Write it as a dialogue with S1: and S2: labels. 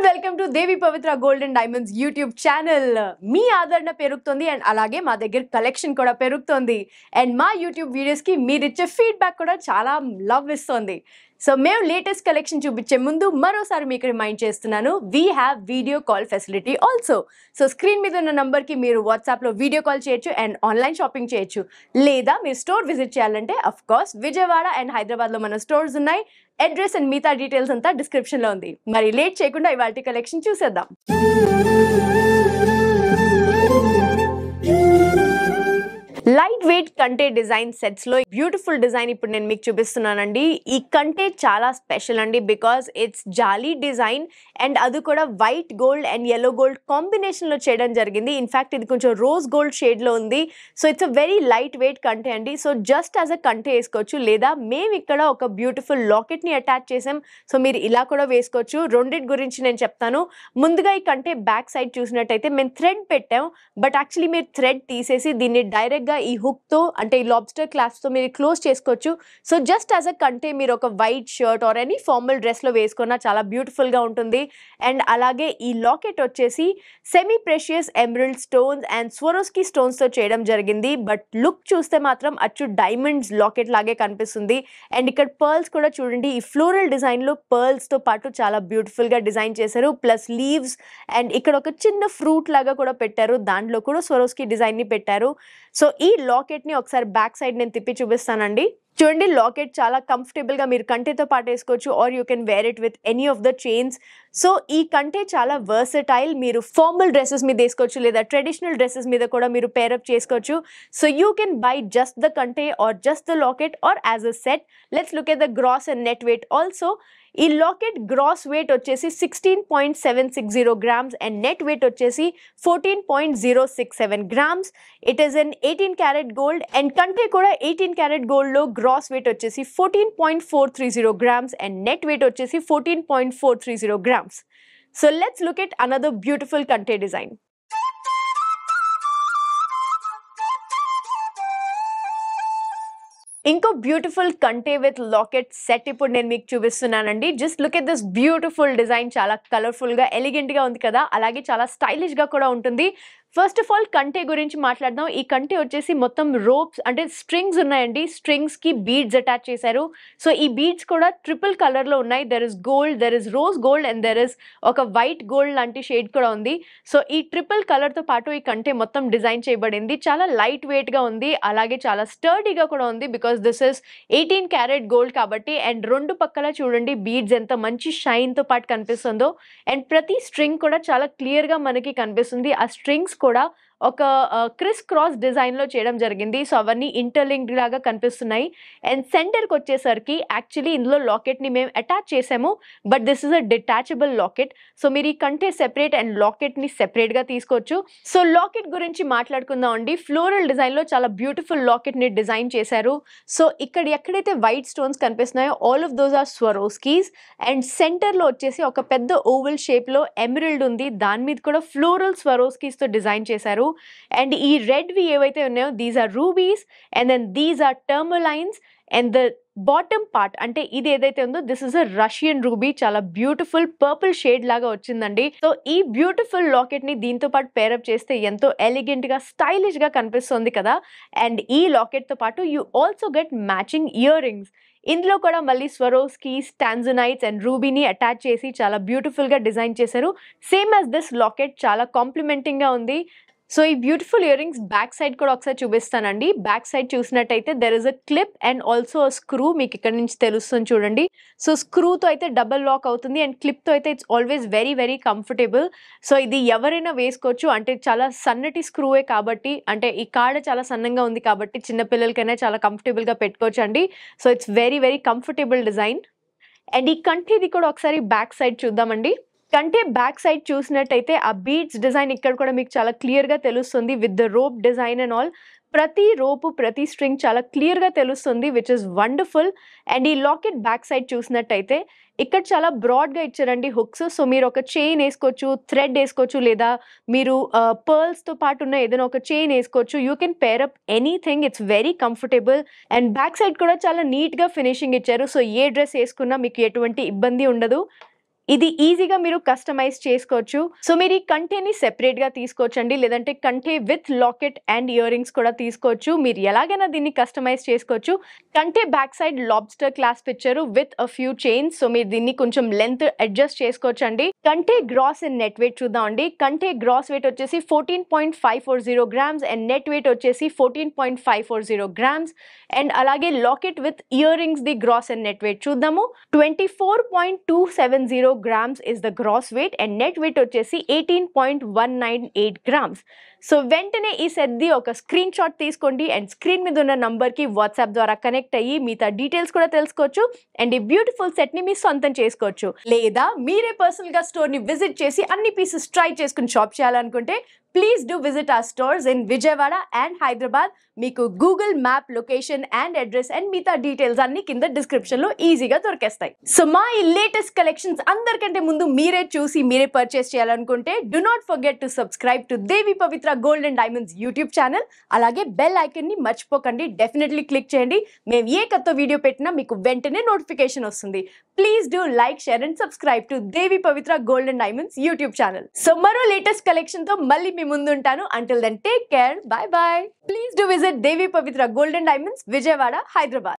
S1: Welcome to Devi Pavitra gold and diamonds YouTube channel. మీ ఆదరణ పెరుగుతుంది అండ్ అలాగే మా దగ్గర కలెక్షన్ కూడా పెరుగుతుంది అండ్ మా యూట్యూబ్ వీడియోస్కి మీరు ఇచ్చే ఫీడ్బ్యాక్ కూడా చాలా లవ్ ఇస్తుంది. సో మేము లేటెస్ట్ కలెక్షన్ చూపించే ముందు మరోసారి మీకు రిమైండ్ చేస్తున్నాను, we have video call facility also. So screen మీద ఉన్న నంబర్కి మీరు వాట్సాప్లో వీడియో కాల్ చేయొచ్చు అండ్ ఆన్లైన్ షాపింగ్ చేయొచ్చు. లేదా మీరు స్టోర్ విజిట్ చేయాలంటే అఫ్ కోర్స్ విజయవాడ అండ్ హైదరాబాద్లో మన స్టోర్స్ ఉన్నాయి. అడ్రస్ అండ్ మిగతా డీటెయిల్స్ అంతా డిస్క్రిప్షన్లో ఉంది. మరి లేట్ చేయకుండా ఇవాల్టి కలెక్షన్ చూసేద్దాం. లైట్ వెయిట్ కంటే డిజైన్ సెట్స్ లో బ్యూటిఫుల్ డిజైన్ ఇప్పుడు నేను మీకు చూపిస్తున్నానండి. ఈ కంటే చాలా స్పెషల్ అండి, because it's jolly design and అది కూడా white gold and yellow gold combination లో చేయడం జరిగింది. ఇన్ఫాక్ట్ ఇది కొంచెం రోజ్ గోల్డ్ షేడ్ లో ఉంది. So it's a very light weight కంటే అండి. సో జస్ట్ యాజ్ అ కంటే వేసుకోవచ్చు, లేదా మేము ఇక్కడ ఒక బ్యూటిఫుల్ లాకెట్ ని అటాచ్ చేసాం. సో మీరు ఇలా కూడా వేసుకోవచ్చు. రెండింటి గురించి నేను చెప్తాను. ముందుగా ఈ కంటే బ్యాక్ సైడ్ చూసినట్టయితే మేము థ్రెడ్ పెట్టాం, బట్ యాక్చువల్లీ మీరు థ్రెడ్ తీసేసి దీన్ని డైరెక్ట్ గా ఈ హుక్ తో అంటే ఈ లాబ్స్టర్ క్లాస్ప్ తో మీరు క్లోజ్ చేసుకోవచ్చు. సో జస్ట్ యాజ్ అ కంటే మీరు ఒక white shirt or any formal dress లో వేసుకున్నా చాలా బ్యూటిఫుల్ గా ఉంటుంది. అండ్ అలాగే ఈ లాకెట్ వచ్చేసి semi precious emerald stones and Swarovski stones తో చేయడం జరిగింది. బట్ లుక్ చూస్తే మాత్రం అచ్చు డైమండ్స్ లాకెట్ లాగే కనిపిస్తుంది. అండ్ ఇక్కడ పర్ల్స్ కూడా చూడండి, ఈ ఫ్లోరల్ డిజైన్ లో పర్ల్స్ తో పాటు చాలా బ్యూటిఫుల్ గా డిజైన్ చేశారు. ప్లస్ లీవ్స్ అండ్ ఇక్కడ ఒక చిన్న ఫ్రూట్ లాగా కూడా పెట్టారు, దాంట్లో కూడా స్వరోస్కీ డిజైన్ ని పెట్టారు. సో ఈ లాకెట్ ని ఒకసారి బ్యాక్ సైడ్ నేను తిప్పి చూపిస్తానండి. చూడండి, లాకెట్ చాలా కంఫర్టబుల్ గా మీరు కంటేతో పాటు వేసుకోవచ్చు or you can wear it with any of the chains. So ఈ కంటే చాలా వర్సటైల్, మీరు ఫార్మల్ డ్రెస్సెస్ మీద వేసుకోవచ్చు లేదా ట్రెడిషనల్ డ్రెస్సెస్ మీద కూడా మీరు పేరప్ చేసుకోవచ్చు. So you can buy just the కంటే or just the locket or as a set. Let's look at the gross and net weight also. ఈ లాకెట్ గ్రాస్ వెయిట్ వచ్చేసి 16.760 grams అండ్ నెట్ వెయిట్ వచ్చేసి 14.067 grams. It is an 18 carat gold and కంటే కూడా 18 carat gold లో gross weight వచ్చేసి 14.430 grams and net weight వచ్చేసి 14.430 grams. So let's look at another beautiful కంటే design. ఇంకో బ్యూటిఫుల్ కంటే విత్ లాకెట్ సెట్ ఇప్పుడు నేను మీకు చూపిస్తున్నానండి. Just look at this beautiful design. చాలా కలర్ఫుల్ గా ఎలిగెంట్ గా ఉంది కదా, అలాగే చాలా స్టైలిష్ గా కూడా ఉంటుంది. ఫస్ట్ ఆఫ్ ఆల్ కంటే గురించి మాట్లాడదాం. ఈ కంటే వచ్చేసి మొత్తం రోప్స్ అంటే స్ట్రింగ్స్ ఉన్నాయండి. స్ట్రింగ్స్ కి బీడ్స్ అటాచ్ చేశారు. సో ఈ బీడ్స్ కూడా ట్రిపుల్ కలర్ లో ఉన్నాయి. There is gold, there is rose gold and there is ఒక వైట్ గోల్డ్ లాంటి షేడ్ కూడా ఉంది. సో ఈ ట్రిపుల్ కలర్ తో పాటు ఈ కంటే మొత్తం డిజైన్ చేయబడింది. చాలా లైట్ వెయిట్ గా ఉంది, అలాగే చాలా స్టర్డీగా కూడా ఉంది, because this is 18 carat gold కాబట్టి. అండ్ రెండు పక్కల చూడండి బీడ్స్ ఎంత మంచి షైన్ తో పాటు కనిపిస్తుందో. అండ్ ప్రతి స్ట్రింగ్ కూడా చాలా క్లియర్ గా మనకి కనిపిస్తుంది. ఆ స్ట్రింగ్స్ కూడా ఒక క్రిస్ క్రాస్ డిజైన్ లో చేయడం జరిగింది. సో అవన్నీ ఇంటర్లింక్డ్ లాగా కనిపిస్తున్నాయి. అండ్ సెంటర్కి వచ్చేసరికి యాక్చువల్లీ ఇందులో లాకెట్ ని మేము అటాచ్ చేసాము, but this is a detachable locket. So మీరు ఈ కంటే సెపరేట్ అండ్ లాకెట్ ని సెపరేట్ గా తీసుకోవచ్చు. సో లాకెట్ గురించి మాట్లాడుకుందాం అండి. ఫ్లోరల్ డిజైన్ లో చాలా బ్యూటిఫుల్ లాకెట్ ని డిజైన్ చేశారు. సో ఇక్కడ ఎక్కడైతే వైట్ స్టోన్స్ కనిపిస్తున్నాయో all of those are Swarovskis. And centre లో వచ్చేసి ఒక పెద్ద ఓవల్ షేప్ లో ఎమరల్డ్ ఉంది, దాని మీద కూడా ఫ్లోరల్ స్వరోస్కీస్ తో డిజైన్ చేశారు. అండ్ ఈ రెడ్వి ఏవైతే ఉన్నాయో these are rubies and then these are tourmalines. And the bottom part అంటే ఇది ఏదైతే ఉందో this is a Russian ruby. చాలా బ్యూటిఫుల్ పర్పుల్ షేడ్ లాగా వచ్చిందండి. సో ఈ బ్యూటిఫుల్ లాకెట్ ని దీంతో పాటు పేరప్ చేస్తే ఎంతో ఎలిగెంట్ గా స్టైలిష్ గా కనిపిస్తుంది కదా. అండ్ ఈ లాకెట్ తో పాటు you also get matching ear rings. ఇందులో కూడా మళ్ళీ స్వరోస్కీస్, టాంజనైట్స్ అండ్ రూబీని అటాచ్ చేసి చాలా బ్యూటిఫుల్ గా డిజైన్ చేశారు. సేమ్ యాజ్ దిస్ లాకెట్ చాలా కాంప్లిమెంటింగ్ గా ఉంది. సో ఈ beautiful ear rings back side కూడా ఒకసారి చూపిస్తానండి. బ్యాక్ సైడ్ చూసినట్టయితే there is a clip and also screw. మీకు ఇక్కడ నుంచి తెలుస్తుంది చూడండి. సో స్క్రూతో అయితే డబల్ లాక్ అవుతుంది అండ్ క్లిప్తో అయితే it's always very very comfortable. So ఇది ఎవరైనా వేసుకోవచ్చు, అంటే చాలా సన్నటి స్క్రూవే కాబట్టి, అంటే ఈ కాడ చాలా సన్నంగా ఉంది కాబట్టి చిన్నపిల్లలకైనా చాలా కంఫర్టబుల్గా పెట్టుకోవచ్చు అండి. So it's very very comfortable design. And ఈ కంటిది కూడా ఒకసారి బ్యాక్ సైడ్ చూద్దామండి. కంటే బ్యాక్ సైడ్ చూసినట్టయితే ఆ బీడ్స్ డిజైన్ ఇక్కడ కూడా మీకు చాలా క్లియర్ గా తెలుస్తుంది with the rope design and all. ప్రతి రోపు ప్రతి స్ట్రింగ్ చాలా క్లియర్ గా తెలుస్తుంది, విచ్ ఇస్ వండర్ఫుల్. అండ్ ఈ లాకెట్ బ్యాక్ సైడ్ చూసినట్టయితే ఇక్కడ చాలా బ్రాడ్ గా ఇచ్చారండి హుక్స్. సో మీరు ఒక చైన్ వేసుకోవచ్చు, థ్రెడ్ వేసుకోవచ్చు, లేదా మీరు పర్ల్స్ తో పాటు ఉన్న ఏదైనా ఒక చైన్ వేసుకోవచ్చు. You can pair up anything. It's very comfortable. And back side కూడా చాలా నీట్ గా ఫినిషింగ్ ఇచ్చారు. సో ఏ డ్రెస్ వేసుకున్నా మీకు ఎటువంటి ఇబ్బంది ఉండదు. ఇది ఈజీగా మీరు కస్టమైజ్ చేసుకోవచ్చు. సో మీరు ఈ కంటేని సెపరేట్‌గా తీసుకోవచ్చండి. లేదంటే కంటే with locket and ear rings కూడా తీసుకోవచ్చు. మీరు ఎలాగైనా దీన్ని కస్టమైజ్ చేసుకోవచ్చు. కంటే బ్యాక్ సైడ్ లాబ్స్టర్ క్లాస్ప్ ఇచ్చారు with a few chains. So మీరు దీన్ని కొంచెం లెంత్ అడ్జస్ట్ చేసుకోవచ్చండి. కంటే గ్రాస్ అండ్ నెట్ వెయిట్ చూద్దామండి. కంటే గ్రాస్ వెయిట్ వచ్చేసి 14.540 గ్రామ్స్ అండ్ నెట్ వెయిట్ వచ్చేసి 14.540 గ్రామ్స్. అండ్ అలాగే locket with earrings the gross and net weight చూద్దాము. 24.270 grams is the gross weight and net weight వచ్చేసి 18.198 grams. So వెంటనే ఈ సెట్‌ది ఒక స్క్రీన్ షాట్ తీసుకోండి అండ్ స్క్రీన్ మీద ఉన్న నంబర్‌కి వాట్సాప్ ద్వారా కనెక్ట్ అయ్యి మిగతా డీటెయిల్స్ కూడా తెలుసుకోవచ్చు అండ్ ఈ బ్యూటిఫుల్ సెట్‌ని మీ సొంతం చేసుకోవచ్చు. లేదా మీరే పర్సనల్‌గా స్టోర్‌ని విజిట్ చేసి అన్ని పీసెస్ ట్రై చేసుకుని షాప్ చేయాలనుకుంటే please do visit our stores in Vijayawada and Hyderabad. మీకు Google map location and address and మిగతా డీటెయిల్స్ అన్ని కింద డిస్క్రిప్షన్‌లో ఈజీగా దొరికేస్తాయి. సో మా ఈ లేటెస్ట్ కలెక్షన్స్ అందరికంటే ముందు మీరే చూసి మీరే పర్చేస్ చేయాలనుకుంటే do not forget to subscribe to Devi Pavitra gold and diamonds YouTube channel. అలాగే బెల్ ఐకాన్ని మర్చిపోకండి, డెఫినెట్లీ క్లిక్ చేయండి. మేము ఏ కొత్త వీడియో పెట్టినా మీకు వెంటనే నోటిఫికేషన్ వస్తుంది. Please do like, share and subscribe to Devi Pavitra gold and diamonds YouTube channel. So మరో లేటెస్ట్ కలెక్షన్ తో మళ్ళీ మీ ముందు ఉంటాను. Until then take care, bye bye. Please do visit Devi Pavitra gold and diamonds Vijayawada, Hyderabad.